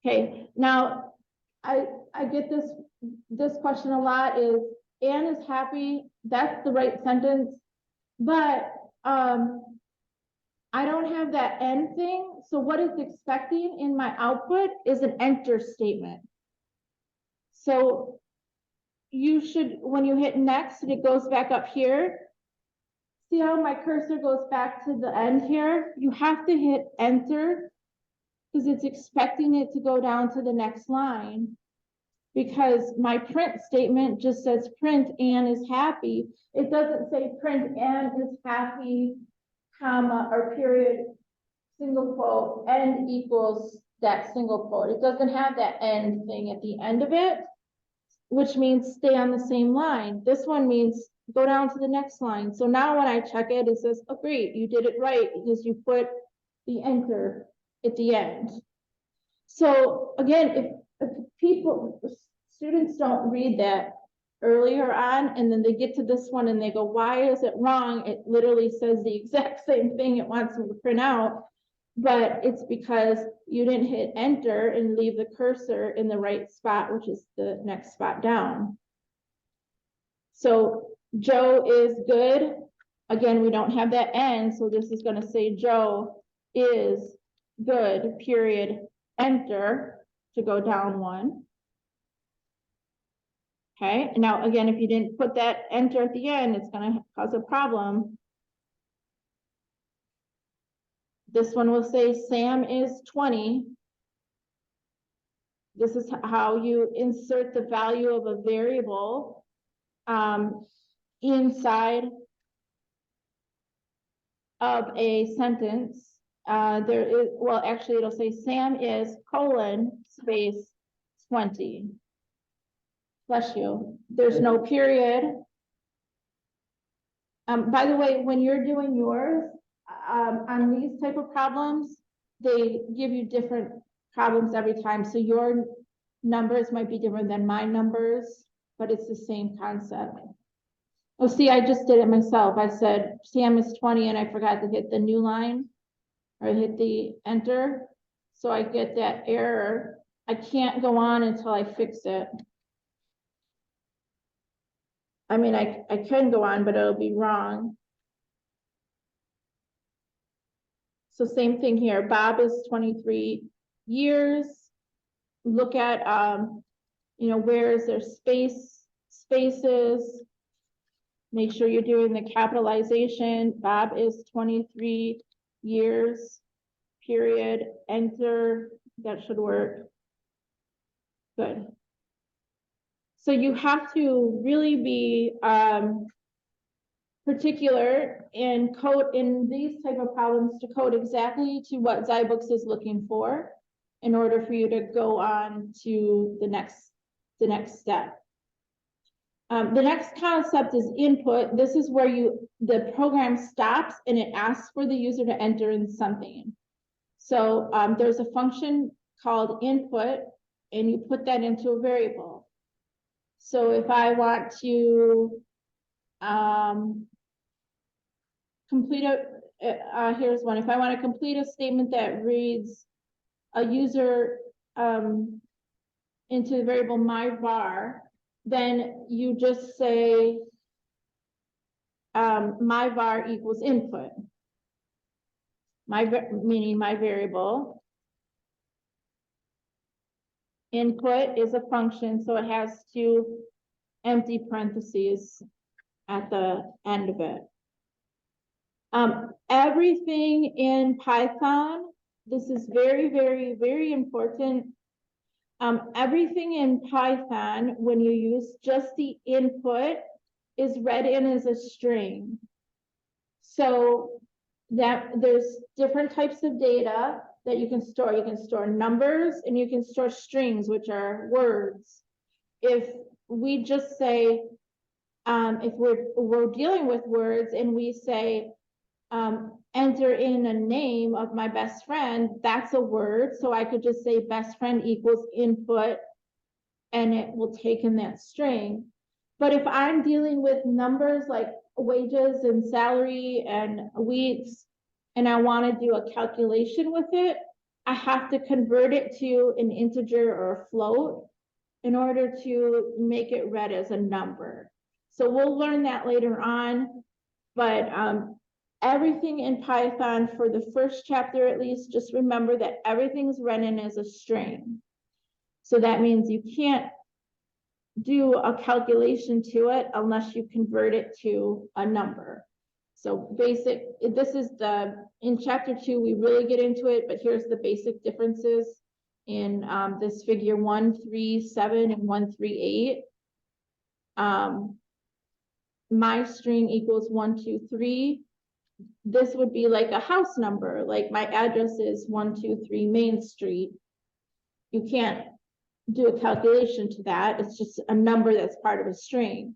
Okay, now I get this question a lot is Anne is happy. That's the right sentence, but I don't have that end thing. So what it's expecting in my output is an enter statement. So you should, when you hit next and it goes back up here, see how my cursor goes back to the end here? You have to hit enter because it's expecting it to go down to the next line, because my print statement just says print Anne is happy. It doesn't say print Anne is happy, comma, or period, single quote, end equals that single quote. It doesn't have that end thing at the end of it, which means stay on the same line. This one means go down to the next line. So now when I check it, it says, oh, great, you did it right because you put the enter at the end. So again, if students don't read that earlier on, and then they get to this one and they go, why is it wrong? It literally says the exact same thing it wants them to print out, but it's because you didn't hit enter and leave the cursor in the right spot, which is the next spot down. So Joe is good. Again, we don't have that end, so this is going to say Joe is good, period, enter to go down one. Okay, now again, if you didn't put that enter at the end, it's going to cause a problem. This one will say Sam is 20. This is how you insert the value of a variable inside of a sentence. There is, well, actually it'll say Sam is space 20. Bless you. There's no period. By the way, when you're doing yours, on these type of problems, they give you different problems every time. So your numbers might be different than my numbers, but it's the same concept. Oh, see, I just did it myself. I said Sam is 20 and I forgot to hit the new line or hit the enter. So I get that error. I can't go on until I fix it. I mean, I can go on, but it'll be wrong. So same thing here. Bob is 23 years. Look at, you know, where is there spaces? Make sure you're doing the capitalization. Bob is 23 years, period, enter. That should work. Good. So you have to really be particular in code in these type of problems to code exactly to what zyBooks is looking for in order for you to go on to the next step. The next concept is input. This is where the program stops and it asks for the user to enter in something. So there's a function called input and you put that into a variable. So if I want to complete here's one. If I want to complete a statement that reads a user into the variable myvar, then you just say myvar equals input. Meaning my variable. Input is a function, so it has two empty parentheses at the end of it. Everything in Python, this is very, very, very important. Everything in Python, when you use just the input, is read in as a string. So that there's different types of data that you can store. You can store numbers and you can store strings, which are words. If we just say, if we're dealing with words and we say, enter in a name of my best friend, that's a word. So I could just say best friend equals input and it will take in that string. But if I'm dealing with numbers like wages and salary and weeks, and I want to do a calculation with it, I have to convert it to an integer or a float in order to make it read as a number. So we'll learn that later on, but everything in Python for the first chapter, at least, just remember that everything's running as a string. So that means you can't do a calculation to it unless you convert it to a number. So this is in chapter 2, we really get into it, but here's the basic differences in this figure 137 and 138. My string equals 123. This would be like a house number, like my address is 123 Main Street. you can't do a calculation to that. It's just a number that's part of a string.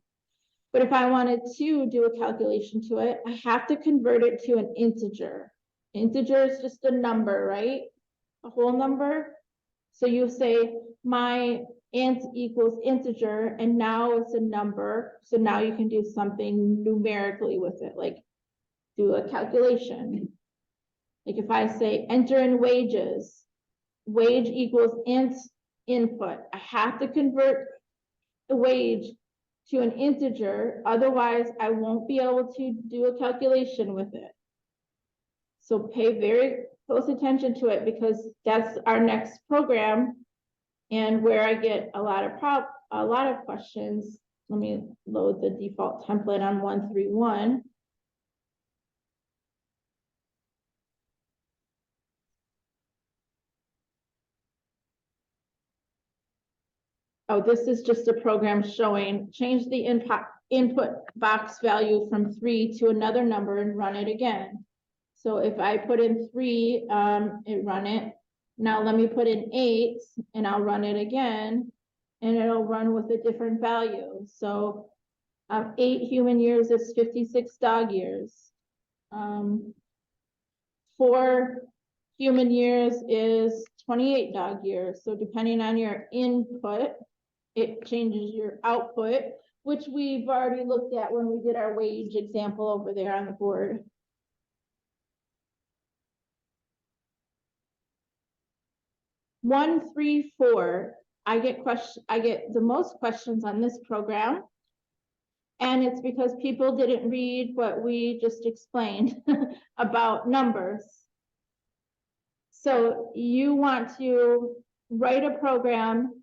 But if I wanted to do a calculation to it, I have to convert it to an integer. Integer is just a number, right? A whole number. So you say my int equals integer, and now it's a number. So now you can do something numerically with it, like do a calculation. Like if I say enter in wages, wage equals int input. I have to convert the wage to an integer, otherwise I won't be able to do a calculation with it. So pay very close attention to it, because that's our next program and where I get a lot of questions. Let me load the default template on 131. Oh, this is just a program showing, change the input box value from 3 to another number and run it again. So if I put in 3, it run it. Now let me put in 8 and I'll run it again, and it'll run with a different value. So 8 human years is 56 dog years. 4 human years is 28 dog years. So depending on your input, it changes your output, which we've already looked at when we did our wage example over there on the board. One, 3, 4. I get the most questions on this program, and it's because people didn't read what we just explained about numbers. So you want to write a program.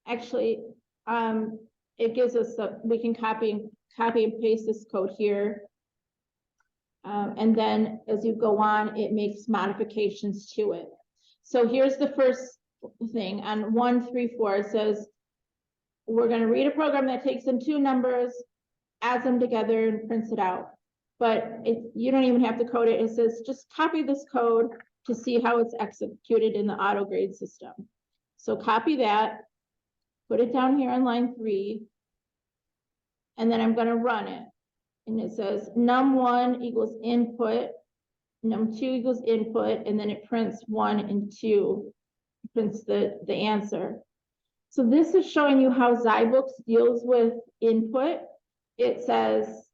Actually, it gives us we can copy and paste this code here. And then as you go on, it makes modifications to it. So here's the first thing on 1, 3, 4. It says, we're going to read a program that takes in 2 numbers, adds them together, and prints it out. But you don't even have to code it. It says, just copy this code to see how it's executed in the auto grade system. So copy that, put it down here on line 3, and then I'm going to run it. And it says num1 equals input, num2 equals input, and then it prints 1 and 2, prints the answer. So this is showing you how Zybooks deals with input. It says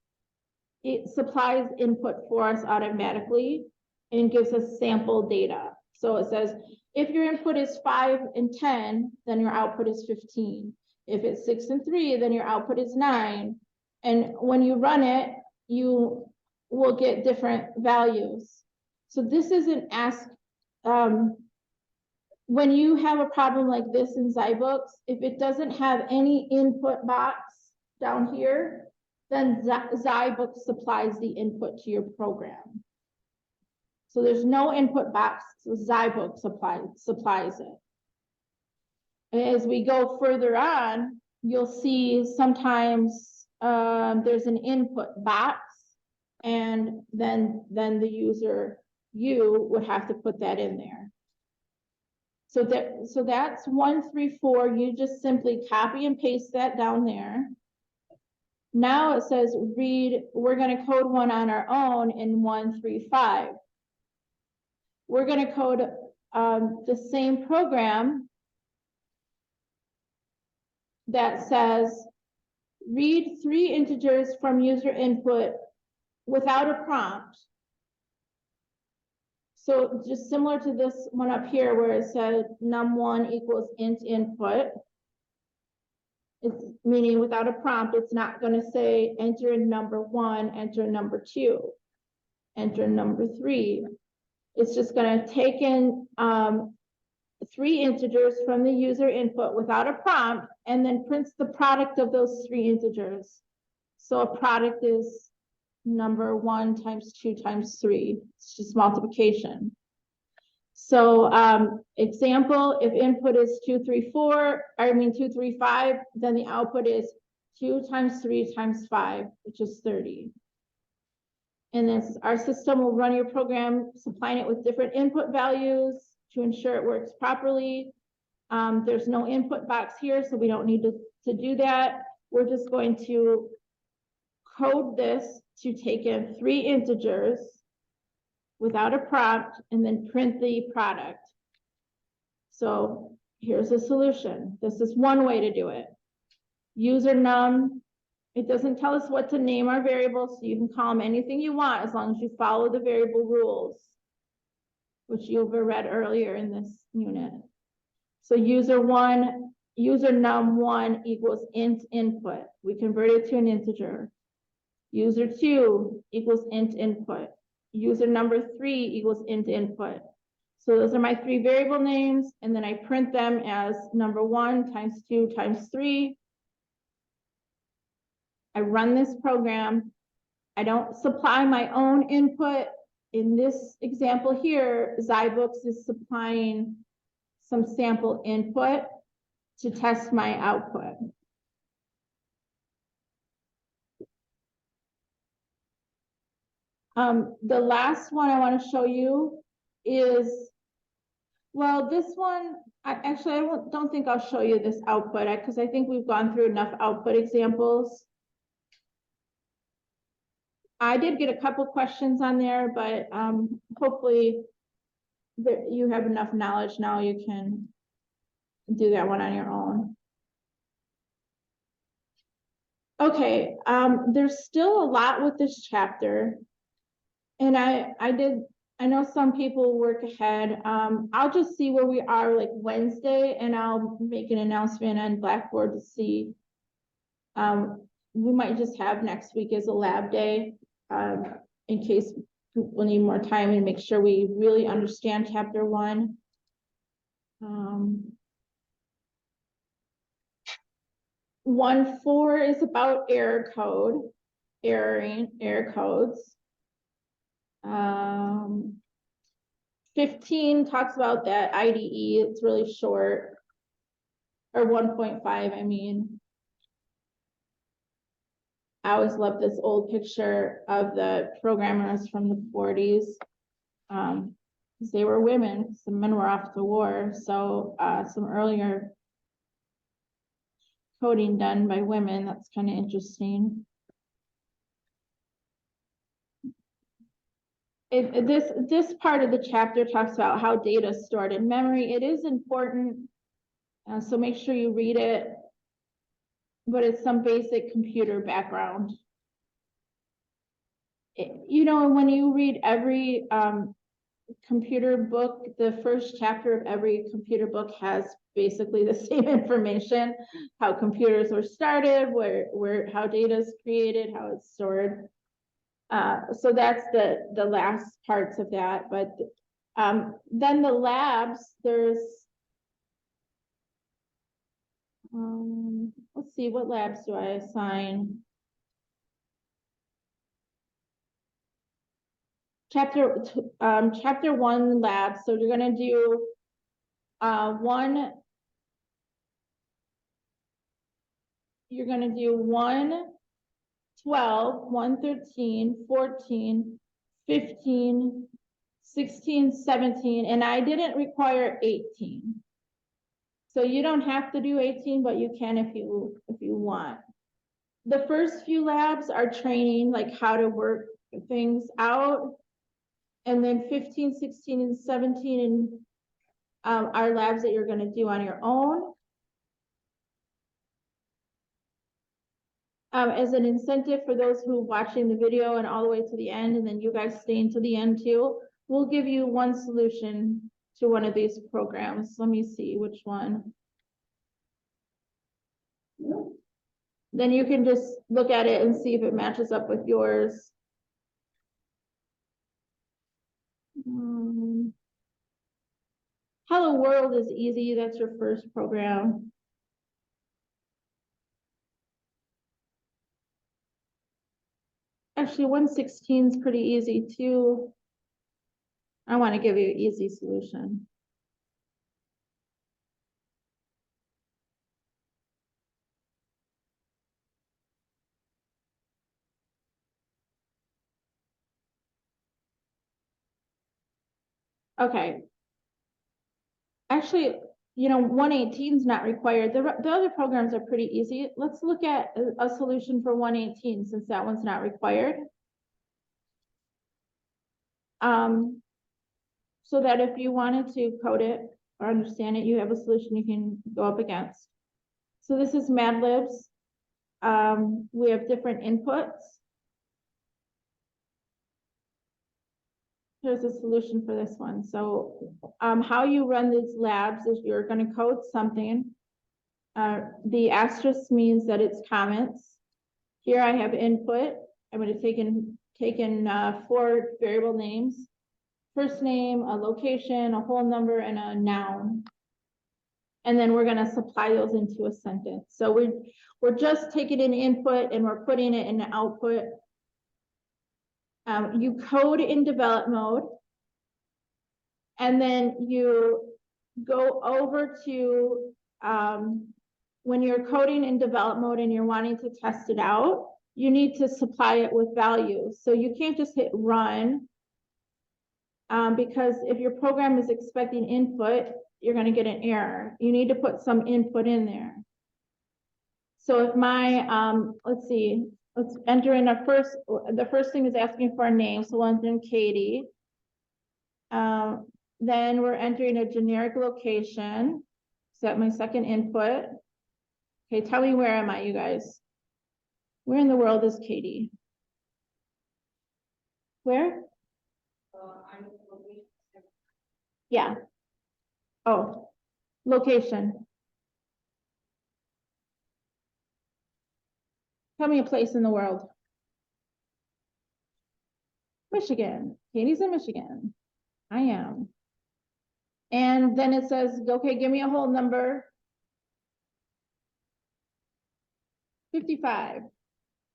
it supplies input for us automatically and gives us sample data. So it says, if your input is 5 and 10, then your output is 15. If it's 6 and 3, then your output is 9. And when you run it, you will get different values. So this is an ask. When you have a problem like this in Zybooks, if it doesn't have any input box down here, then Zybooks supplies the input to your program. So there's no input box, so Zybooks supplies it. And as we go further on, you'll see sometimes there's an input box, and then the user, you would have to put that in there. So that's 1, 3, 4. You just simply copy and paste that down there. Now it says read, we're going to code one on our own in 1, 3, 5. We're going to code the same program that says read 3 integers from user input without a prompt. So just similar to this one up here where it said num1 equals int input. It's meaning without a prompt, it's not going to say enter number 1, enter number 2, enter number 3. It's just going to take in 3 integers from the user input without a prompt, and then prints the product of those 3 integers. So a product is number 1 times 2 times 3. It's just multiplication. So example, if input is 2, 3, 5, then the output is 2 times 3 times 5, which is 30. And this, our system will run your program, supplying it with different input values, to ensure it works properly. There's no input box here, so we don't need to do that. We're just going to code this to take in 3 integers without a prompt and then print the product. So here's a solution. This is one way to do it. User num, it doesn't tell us what to name our variables, so you can call them anything you want as long as you follow the variable rules, which you've read earlier in this unit. So user num1 equals int input. We convert it to an integer. User 2 equals int input. User number 3 equals int input. So those are my 3 variable names, and then I print them as number 1 times 2 times 3. I run this program. I don't supply my own input. In this example here, Zybooks is supplying some sample input to test my output. The last one I want to show you is, well, this one, I don't think I'll show you this output because I think we've gone through enough output examples. I did get a couple questions on there, but hopefully you have enough knowledge now you can do that one on your own. Okay, there's still a lot with this chapter. And I know some people work ahead. I'll just see where we are like Wednesday, and I'll make an announcement on Blackboard to see. We might just have next week as a lab day, in case people need more time and make sure we really understand chapter 1. 1.4 is about error codes. 15 talks about that IDE. It's really short, or 1.5, I mean. I always love this old picture of the programmers from the 40s. Because they were women, some men were off to war. So some earlier coding done by women, that's kind of interesting. This part of the chapter talks about how data is stored in memory. It is important, so make sure you read it, but it's some basic computer background. You know, when you read every computer book, the first chapter of every computer book has basically the same information: how computers were started, how data is created, how it's stored. So that's the last parts of that. But then the labs, there's, let's see, what labs do I assign? Chapter 1 labs. So you're gonna do 1. You're gonna do 112, 113, 14, 15, 16, 17, and I didn't require 18. So you don't have to do 18, but you can if you want. The first few labs are training, like how to work things out. And then 15, 16, and 17 are labs that you're going to do on your own. As an incentive for those who are watching the video and all the way to the end, and then you guys staying to the end too, we'll give you one solution to one of these programs. Let me see which one. Then you can just look at it and see if it matches up with yours. Hello World is easy. That's your first program. Actually, 116 is pretty easy too. I want to give you an easy solution. Okay. Actually, 118 is not required. The other programs are pretty easy. Let's look at a solution for 118 since that one's not required. So that if you wanted to code it or understand it, you have a solution you can go up against. So this is Mad Libs. We have different inputs. Here's a solution for this one. So how you run these labs is you're going to code something. The asterisk means that it's comments. Here I have input. I'm going to take in 4 variable names. First name, a location, a whole number, and a noun. And then we're going to supply those into a sentence. So we're just taking in input and we're putting it in the output. You code in develop mode. And then you go over to, when you're coding in develop mode and you're wanting to test it out, you need to supply it with values. So you can't just hit run, because if your program is expecting input, you're going to get an error. You need to put some input in there. So if my, let's see, let's enter in the first thing is asking for a name. So we'll enter in Katie. Then we're entering a generic location. Set my second input. Okay, tell me, where am I, you guys? Where in the world is Katie? Where? Yeah. Oh, location. Tell me a place in the world. Michigan. Katie's in Michigan. I am. And then it says, okay, give me a whole number. 55.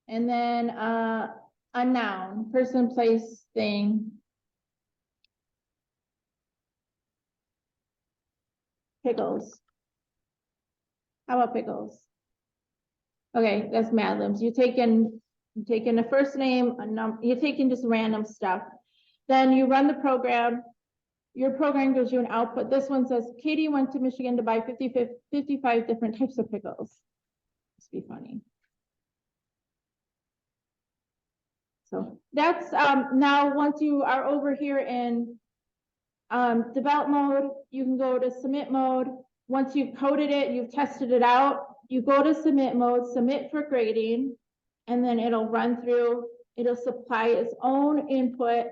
And then a noun, person, place, thing. Pickles. How about pickles? Okay, that's Mad Libs. You take in a first name, a number, you're taking just random stuff. Then you run the program. Your program gives you an output. This one says, Katie went to Michigan to buy 55 different types of pickles. Must be funny. So that's, now once you are over here in develop mode, you can go to submit mode. Once you've coded it, you've tested it out, you go to submit mode, submit for grading, and then it'll run through, it'll supply its own input,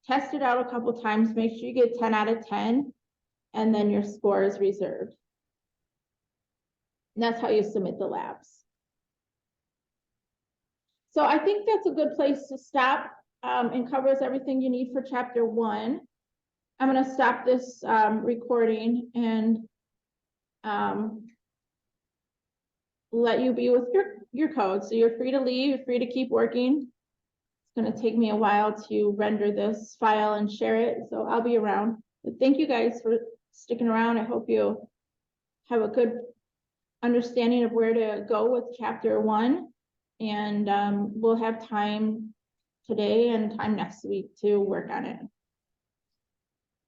test it out a couple times, make sure you get 10 out of 10, and then your score is reserved. And that's how you submit the labs. So I think that's a good place to stop, and covers everything you need for chapter 1. I'm going to stop this recording and let you be with your code. So you're free to leave, you're free to keep working. It's going to take me a while to render this file and share it, so I'll be around. But thank you guys for sticking around. I hope you have a good understanding of where to go with chapter 1, and we'll have time today and time next week to work on it.